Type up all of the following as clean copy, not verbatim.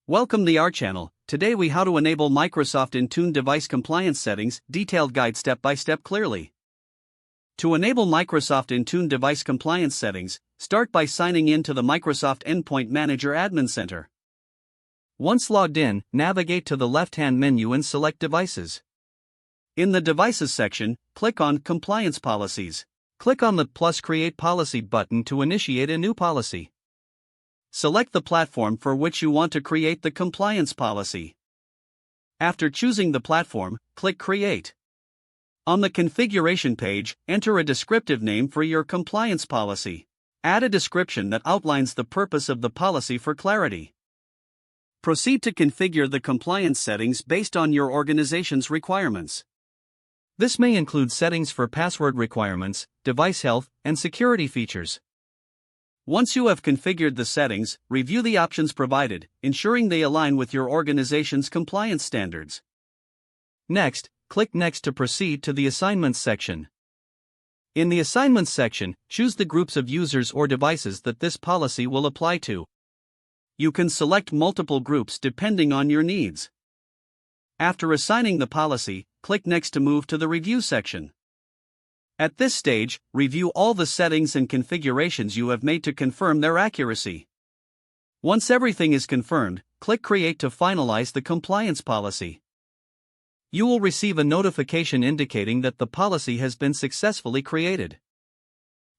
Welcome to our channel. Today we how to enable Microsoft Intune device compliance settings, detailed guide step by step clearly. To enable Microsoft Intune device compliance settings, start by signing in to the Microsoft Endpoint Manager Admin Center. Once logged in, navigate to the left-hand menu and select Devices. In the Devices section, click on Compliance Policies. Click on the plus Create Policy button to initiate a new policy. Select the platform for which you want to create the compliance policy. After choosing the platform, click Create. On the configuration page, enter a descriptive name for your compliance policy. Add a description that outlines the purpose of the policy for clarity. Proceed to configure the compliance settings based on your organization's requirements. This may include settings for password requirements, device health, and security features. Once you have configured the settings, review the options provided, ensuring they align with your organization's compliance standards. Next, click Next to proceed to the Assignments section. In the Assignments section, choose the groups of users or devices that this policy will apply to. You can select multiple groups depending on your needs. After assigning the policy, click Next to move to the Review section. At this stage, review all the settings and configurations you have made to confirm their accuracy. Once everything is confirmed, click Create to finalize the compliance policy. You will receive a notification indicating that the policy has been successfully created.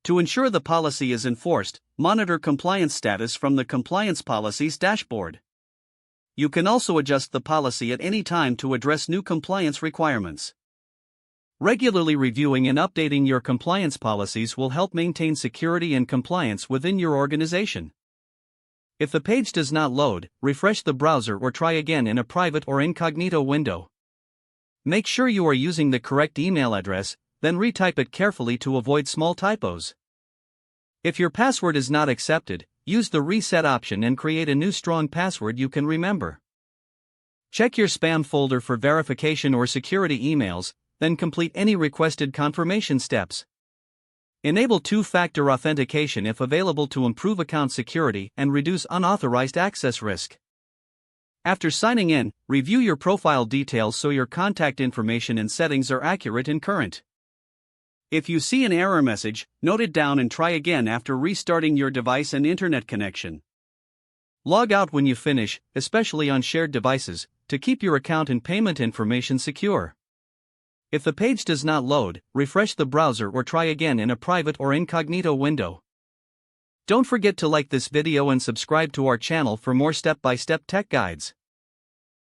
To ensure the policy is enforced, monitor compliance status from the Compliance Policies dashboard. You can also adjust the policy at any time to address new compliance requirements. Regularly reviewing and updating your compliance policies will help maintain security and compliance within your organization. If the page does not load, refresh the browser or try again in a private or incognito window. Make sure you are using the correct email address, then retype it carefully to avoid small typos. If your password is not accepted, use the reset option and create a new strong password you can remember. Check your spam folder for verification or security emails, then complete any requested confirmation steps. Enable two-factor authentication if available to improve account security and reduce unauthorized access risk. After signing in, review your profile details so your contact information and settings are accurate and current. If you see an error message, note it down and try again after restarting your device and internet connection. Log out when you finish, especially on shared devices, to keep your account and payment information secure. If the page does not load, refresh the browser or try again in a private or incognito window. Don't forget to like this video and subscribe to our channel for more step-by-step tech guides.